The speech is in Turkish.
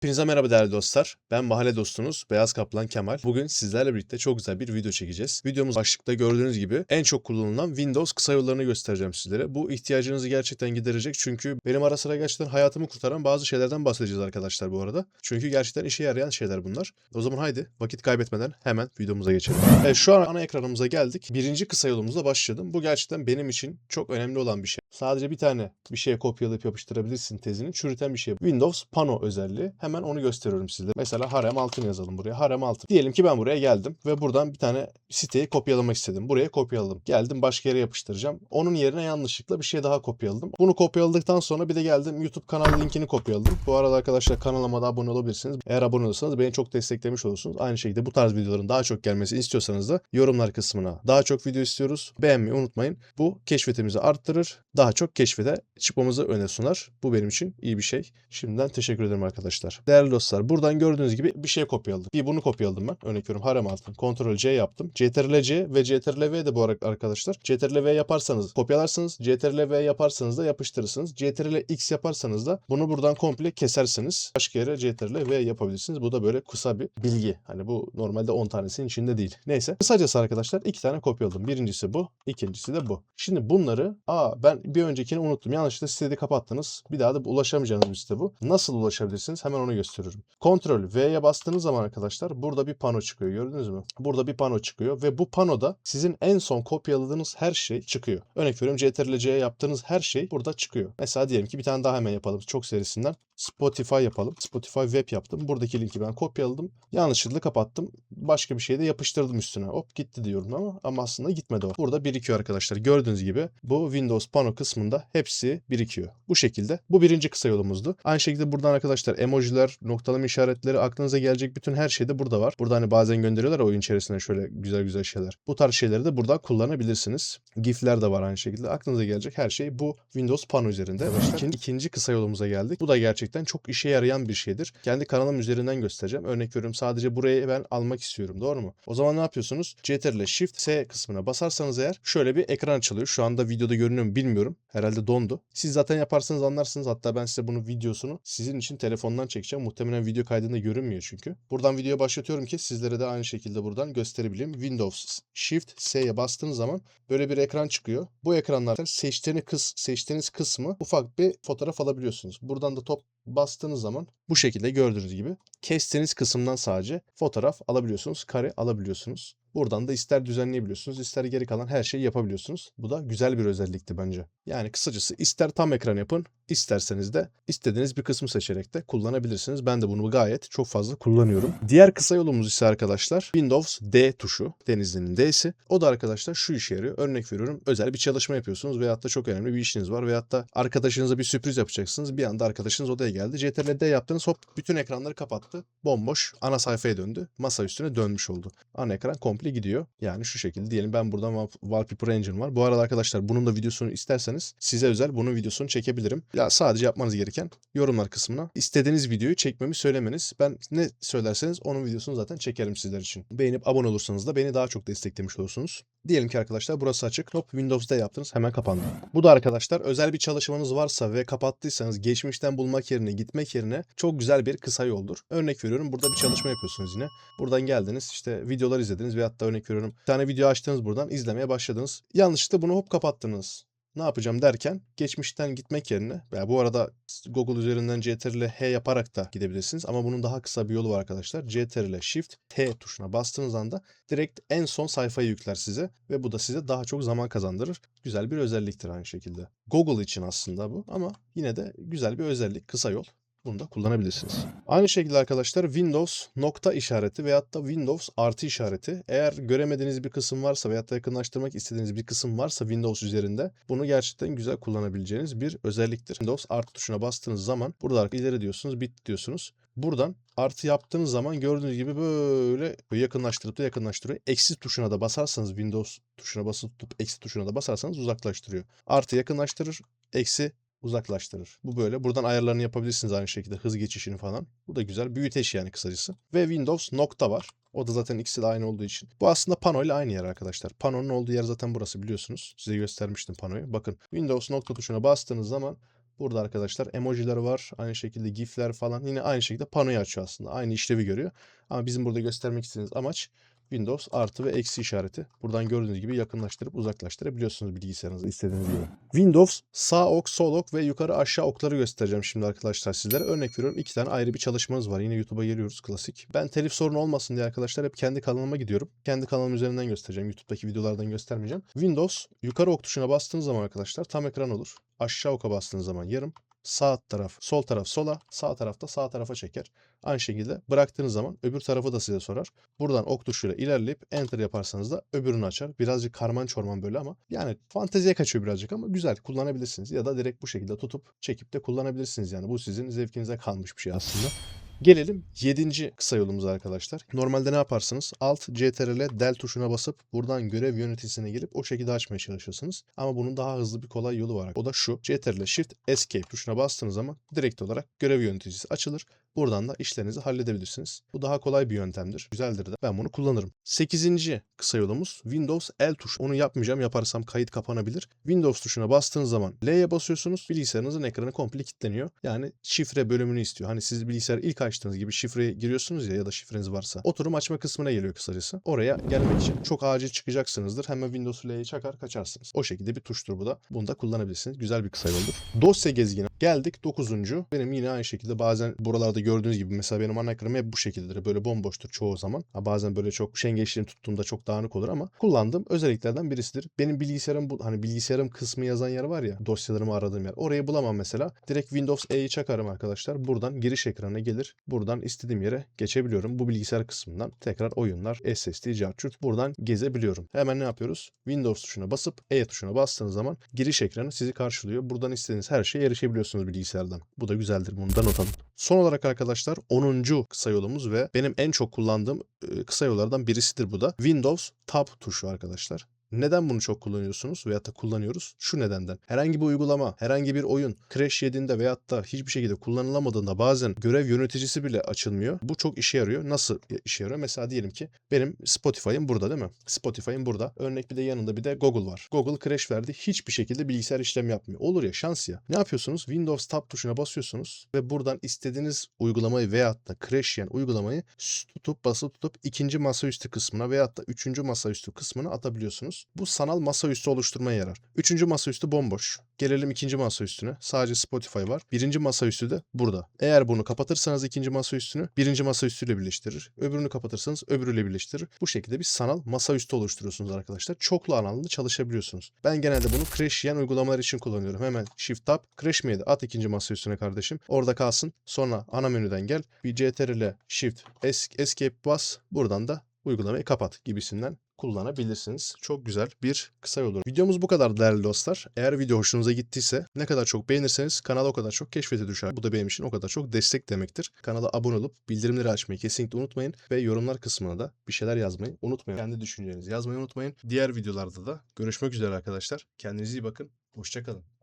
Hepinize merhaba değerli dostlar. Ben mahalle dostunuz Beyaz Kaplan Kemal. Bugün sizlerle birlikte çok güzel bir video çekeceğiz. Videomuz başlıkta gördüğünüz gibi en çok kullanılan Windows kısa yollarını göstereceğim sizlere. Bu ihtiyacınızı gerçekten giderecek çünkü benim ara sıra gerçekten hayatımı kurtaran bazı şeylerden bahsedeceğiz arkadaşlar bu arada. Çünkü gerçekten işe yarayan şeyler bunlar. O zaman haydi vakit kaybetmeden hemen videomuza geçelim. Evet, şu an ana ekranımıza geldik. Birinci kısa yolumuzla başladım. Bu gerçekten benim için çok önemli olan bir şey. Sadece bir tane bir şeye kopyalayıp yapıştırabilirsin tezini. Çürüten bir şey. Windows Pano özelliği. Hemen onu gösteriyorum size. Mesela Harem Altın yazalım buraya. Harem Altın. Diyelim ki ben buraya geldim ve buradan bir tane siteyi kopyalamak istedim. Buraya kopyaladım. Geldim başka yere yapıştıracağım. Onun yerine yanlışlıkla bir şey daha kopyaladım. Bunu kopyaladıktan sonra bir de geldim YouTube kanal linkini kopyaladım. Bu arada arkadaşlar kanalıma da abone olabilirsiniz. Eğer abone olursanız beni çok desteklemiş olursunuz. Aynı şekilde bu tarz videoların daha çok gelmesini istiyorsanız da yorumlar kısmına daha çok video istiyoruz. Beğenmeyi unutmayın. Bu keşfetimizi arttırır. Daha çok keşfete çıkmamızı öne sunar. Bu benim için iyi bir şey. Şimdiden teşekkür ederim arkadaşlar. Değerli dostlar, buradan gördüğünüz gibi bir şey kopyaladım. Bir bunu kopyaladım ben. Örnek veriyorum harem altın. Ctrl+C yaptım. Ctrl+C ve Ctrl+V de bu arada arkadaşlar. Ctrl+V yaparsanız kopyalarsınız. Ctrl+V yaparsanız da yapıştırırsınız. Ctrl+X yaparsanız da bunu buradan komple kesersiniz. Başka yere Ctrl+V yapabilirsiniz. Bu da böyle kısa bir bilgi. Hani bu normalde 10 tanesinin içinde değil. Neyse. Kısacası arkadaşlar 2 tane kopyaladım. Birincisi bu. İkincisi de bu. Şimdi bunları ben bir öncekini unuttum. Yanlışlıkla siteyi kapattınız. Bir daha da ulaşamayacağınız bir site bu. Nasıl ulaşabilirsiniz? Hemen onu gösteriyorum. Ctrl V'ye bastığınız zaman arkadaşlar burada bir pano çıkıyor. Gördünüz mü? Burada bir pano çıkıyor ve bu panoda sizin en son kopyaladığınız her şey çıkıyor. Örnek veriyorum Ctrl+C yaptığınız her şey burada çıkıyor. Mesela diyelim ki bir tane daha hemen yapalım. Çok serisinden. Spotify yapalım. Spotify web yaptım. Buradaki linki ben kopyaladım. Yanlışlıkla kapattım. Başka bir şey de yapıştırdım üstüne. Hop gitti diyorum ama aslında gitmedi o. Burada birikiyor arkadaşlar. Gördüğünüz gibi bu Windows Pano kısmında hepsi birikiyor. Bu şekilde. Bu birinci kısa yolumuzdu. Aynı şekilde buradan arkadaşlar emojiler, noktalama işaretleri, aklınıza gelecek bütün her şey de burada var. Burada hani bazen gönderiyorlar oyun içerisine şöyle güzel güzel şeyler. Bu tarz şeyleri de burada kullanabilirsiniz. GIF'ler de var aynı şekilde. Aklınıza gelecek her şey bu Windows Pano üzerinde. İkinci kısa yolumuza geldik. Bu da gerçekten çok işe yarayan bir şeydir. Kendi kanalım üzerinden göstereceğim. Örnek veriyorum sadece burayı ben almak istiyorum. Doğru mu? O zaman ne yapıyorsunuz? Ctrl Shift S kısmına basarsanız eğer şöyle bir ekran açılıyor. Şu anda videoda görünüyor mu bilmiyorum. Herhalde dondu. Siz zaten yaparsanız anlarsınız. Hatta ben size bunun videosunu sizin için telefondan çekeceğim. Muhtemelen video kaydında görünmüyor çünkü. Buradan videoya başlatıyorum ki sizlere de aynı şekilde buradan gösterebileyim. Windows Shift S'ye bastığınız zaman böyle bir ekran çıkıyor. Bu ekranlardan seçtiğiniz kısmı ufak bir fotoğraf alabiliyorsunuz. Buradan da bastığınız zaman bu şekilde gördüğünüz gibi kestiğiniz kısımdan sadece fotoğraf alabiliyorsunuz, kare alabiliyorsunuz. Buradan da ister düzenleyebiliyorsunuz, ister geri kalan her şeyi yapabiliyorsunuz. Bu da güzel bir özellikti bence. Yani kısacası ister tam ekran yapın, isterseniz de istediğiniz bir kısmı seçerek de kullanabilirsiniz. Ben de bunu gayet çok fazla kullanıyorum. Diğer kısa yolumuz ise arkadaşlar Windows D tuşu. Denizli'nin D'si. O da arkadaşlar şu işe yarıyor. Örnek veriyorum özel bir çalışma yapıyorsunuz veyahut da çok önemli bir işiniz var veyahut da arkadaşınıza bir sürpriz yapacaksınız. Bir anda arkadaşınız odaya geldi. Ctrl+D yaptınız hop bütün ekranları kapattı. Bomboş ana sayfaya döndü. Masa üstüne dönmüş oldu. Ana ekran komple gidiyor. Yani şu şekilde diyelim ben buradan Wallpaper Engine var. Bu arada arkadaşlar bunun da videosunu isterseniz size özel bunun videosunu çekebilirim. Ya sadece yapmanız gereken yorumlar kısmına istediğiniz videoyu çekmemi söylemeniz. Ben ne söylerseniz onun videosunu zaten çekerim sizler için. Beğenip abone olursanız da beni daha çok desteklemiş olursunuz. Diyelim ki arkadaşlar burası açık. Hop Windows'da yaptınız hemen kapandı. Bu da arkadaşlar özel bir çalışmanız varsa ve kapattıysanız geçmişten bulmak yerine gitmek yerine çok güzel bir kısa yoldur. Örnek veriyorum burada bir çalışma yapıyorsunuz yine. Buradan geldiniz işte videolar izlediniz ve hatta örnek veriyorum bir tane video açtınız buradan izlemeye başladınız. Yanlışlıkla bunu hop kapattınız. Ne yapacağım derken geçmişten gitmek yerine veya bu arada Google üzerinden Ctrl+H yaparak da gidebilirsiniz ama bunun daha kısa bir yolu var arkadaşlar. Ctrl Shift T tuşuna bastığınız anda direkt en son sayfayı yükler size ve bu da size daha çok zaman kazandırır. Güzel bir özelliktir aynı şekilde. Google için aslında bu ama yine de güzel bir özellik, kısa yol. Bunu da kullanabilirsiniz. Aynı şekilde arkadaşlar Windows nokta işareti veyahut da Windows artı işareti. Eğer göremediğiniz bir kısım varsa veyahut da yakınlaştırmak istediğiniz bir kısım varsa Windows üzerinde bunu gerçekten güzel kullanabileceğiniz bir özelliktir. Windows artı tuşuna bastığınız zaman burada ileri diyorsunuz, bit diyorsunuz. Buradan artı yaptığınız zaman gördüğünüz gibi böyle yakınlaştırıp da yakınlaştırıyor. Eksi tuşuna da basarsanız Windows tuşuna basıp tutup eksi tuşuna da basarsanız uzaklaştırıyor. Artı yakınlaştırır, eksi uzaklaştırır. Bu böyle. Buradan ayarlarını yapabilirsiniz aynı şekilde. Hız geçişini falan. Bu da güzel. Büyüteç yani kısacası. Ve Windows nokta var. O da zaten ikisi de aynı olduğu için. Bu aslında pano ile aynı yer arkadaşlar. Pano'nun olduğu yer zaten burası biliyorsunuz. Size göstermiştim panoyu. Bakın Windows nokta tuşuna bastığınız zaman Burada arkadaşlar emojiler var. Aynı şekilde gifler falan. Yine aynı şekilde panoyu açıyor aslında. Aynı işlevi görüyor. Ama bizim burada göstermek istediğimiz amaç Windows artı ve eksi işareti. Buradan gördüğünüz gibi yakınlaştırıp uzaklaştırabiliyorsunuz bilgisayarınızı istediğiniz gibi. Windows sağ ok, sol ok ve yukarı aşağı okları göstereceğim şimdi arkadaşlar sizlere. Örnek veriyorum, 2 tane ayrı bir çalışmanız var. Yine YouTube'a geliyoruz, klasik. Ben telif sorunu olmasın diye arkadaşlar hep kendi kanalıma gidiyorum. Kendi kanalım üzerinden göstereceğim. YouTube'daki videolardan göstermeyeceğim. Windows yukarı ok tuşuna bastığınız zaman arkadaşlar tam ekran olur. Aşağı oka bastığınız zaman yarım. Sağ taraf, sol taraf sola, sağ tarafta sağ tarafa çeker. Aynı şekilde bıraktığınız zaman öbür tarafı da size sorar. Buradan ok tuşuyla ilerleyip enter yaparsanız da öbürünü açar. Birazcık karman çorman böyle ama yani fanteziye kaçıyor birazcık ama güzel, kullanabilirsiniz. Ya da direkt bu şekilde tutup çekip de kullanabilirsiniz yani. Bu sizin zevkinize kalmış bir şey aslında. Gelelim 7. kısa yolumuza arkadaşlar. Normalde ne yaparsınız? Alt CTRL del tuşuna basıp buradan görev yöneticisine gelip o şekilde açmaya çalışırsınız. Ama bunun daha hızlı bir kolay yolu var. O da şu: CTRL Shift Escape tuşuna bastığınız zaman direkt olarak görev yöneticisi açılır. Buradan da işlerinizi halledebilirsiniz. Bu daha kolay bir yöntemdir. Güzeldir de. Ben bunu kullanırım. 8. kısa yolumuz Windows L tuşu. Onu yapmayacağım. Yaparsam kayıt kapanabilir. Windows tuşuna bastığınız zaman L'ye basıyorsunuz. Bilgisayarınızın ekranı komple kilitleniyor. Yani şifre bölümünü istiyor. Hani siz bilgisayarı ilk açtığınız gibi şifreyi giriyorsunuz ya da şifreniz varsa. Oturum açma kısmına geliyor kısacası. Oraya gelmek için çok acil çıkacaksınızdır. Hemen Windows L'yi çakar kaçarsınız. O şekilde bir tuştur bu da. Bunu da kullanabilirsiniz. Güzel bir kısa yoldur. Dosya gezgini. Geldik 9. Benim yine aynı şekilde bazen buralarda gördüğünüz gibi mesela benim ana ekranım hep bu şekildedir. Böyle bomboştur çoğu zaman. Bazen böyle çok üşengeçliğini tuttuğumda çok dağınık olur ama kullandığım özelliklerden birisidir. Benim bilgisayarım bu, hani bilgisayarım kısmı yazan yer var ya, dosyalarımı aradığım yer. Orayı bulamam mesela. Direkt Windows E'yi çakarım arkadaşlar. Buradan giriş ekranına gelir. Buradan istediğim yere geçebiliyorum. Bu bilgisayar kısmından tekrar oyunlar, SSD, cartçut buradan gezebiliyorum. Hemen ne yapıyoruz? Windows tuşuna basıp E tuşuna bastığınız zaman giriş ekranı sizi karşılıyor. Buradan istediğiniz her şeye erişebiliyorsunuz bilgisayardan. Bu da güzeldir. Bunu da not alın. Son olarak arkadaşlar 10. kısa yolumuz ve benim en çok kullandığım kısa yollardan birisidir bu da. Windows Tab tuşu arkadaşlar. Neden bunu çok kullanıyorsunuz veyahut da kullanıyoruz? Şu nedenden: herhangi bir uygulama, herhangi bir oyun crash yediğinde veyahut da hiçbir şekilde kullanılamadığında bazen görev yöneticisi bile açılmıyor. Bu çok işe yarıyor. Nasıl işe yarıyor? Mesela diyelim ki benim Spotify'ım burada değil mi? Spotify'ım burada. Örnek bir de yanında bir de Google var. Google crash verdi. Hiçbir şekilde bilgisayar işlem yapmıyor. Olur ya, şans ya. Ne yapıyorsunuz? Windows Tab tuşuna basıyorsunuz ve buradan istediğiniz uygulamayı veyahut da crash yiyen uygulamayı basılı tutup ikinci masaüstü kısmına veyahut da üçüncü masaüstü kısmına atabiliyorsunuz. Bu sanal masaüstü oluşturmaya yarar. Üçüncü masaüstü bomboş. Gelelim ikinci masaüstüne. Sadece Spotify var. Birinci masaüstü de burada. Eğer bunu kapatırsanız ikinci masaüstünü birinci masaüstüyle birleştirir. Öbürünü kapatırsanız öbürüyle birleştirir. Bu şekilde bir sanal masaüstü oluşturuyorsunuz arkadaşlar. Çoklu alanlı çalışabiliyorsunuz. Ben genelde bunu crash yiyen uygulamalar için kullanıyorum. Hemen Shift Tab. Crash mi yedi? At ikinci masaüstüne kardeşim. Orada kalsın. Sonra ana menüden gel. Bir CTRL Shift Escape bas. Buradan da uygulamayı kapat gibisinden kullanabilirsiniz. Çok güzel bir kısa yol olur. Videomuz bu kadar değerli dostlar. Eğer video hoşunuza gittiyse, ne kadar çok beğenirseniz kanala o kadar çok keşfete düşer. Bu da benim için o kadar çok destek demektir. Kanala abone olup bildirimleri açmayı kesinlikle unutmayın ve yorumlar kısmına da bir şeyler yazmayı unutmayın. Kendi düşüncelerinizi yazmayı unutmayın. Diğer videolarda da görüşmek üzere arkadaşlar. Kendinize iyi bakın. Hoşça kalın.